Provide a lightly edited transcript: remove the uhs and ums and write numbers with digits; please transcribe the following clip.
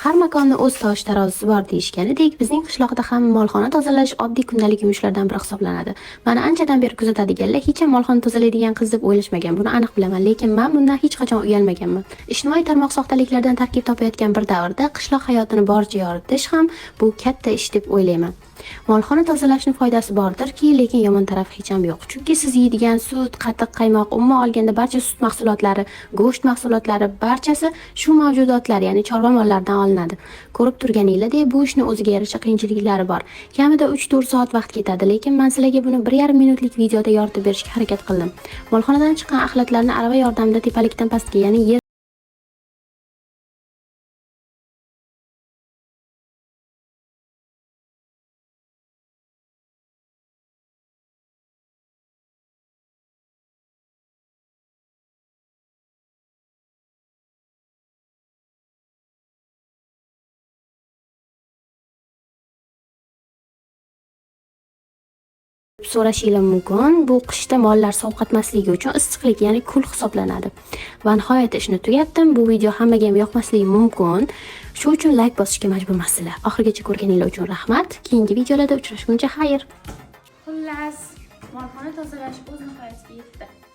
Har makonni o'z tosh tarozisi bor deyishganidek, bizning qishloqda ham molxona tozalash oddiy kundalik yumushlardan biri hisoblanadi. Mani anchadan beri kuzatadiganlar hech ham molxona tozalaydigan qiz deb o'ylashmagan. Buni aniq bilaman, lekin men bundan hech qachon uyalmaganman. Ijtimoiy tarmoq soxtaliklaridan tarkib topayotgan bir davrda qishloq hayotini boricha yoritish ham bu katta ish deb o'ylayman. Molxona tozalashning foydasi bordir-ki, lekin yomon tarafi hech ham yo'q. Chunki siz yeydigan sut, qatiq, qaymoq, umuman olganda barcha sut mahsulotlari, go'sht mahsulotlari barchasi shu mavjudotlar, ya'ni chorva mollaridan olinadi. Ko'rib turganinglardek, bu ishning o'ziga yarasha qiyinchiliklari bor. Kamida 3-4 soat vaqt ketadi, lekin men sizlarga buni 1,5 minutlik videoda yoritib berishga harakat qildim. Molxonadan chiqqan axlatlarni arava yordamida tepalikdan pastga, ya'ni yer so'rashingiz mumkin. Bu qishda mollar sovqatmasligi uchun issiqlik, ya'ni kul hisoblanadi. Va nihoyat ishni tugatdim. Bu video hammaga ham yoqmasligi mumkin. Shu uchun like bosishga majburmasizlar. Oxirigacha ko'rganinglar uchun rahmat. Keyingi videolarda uchrashguncha xayr. Xullas, molxona tozalash o'z nihoyasiga yetdi.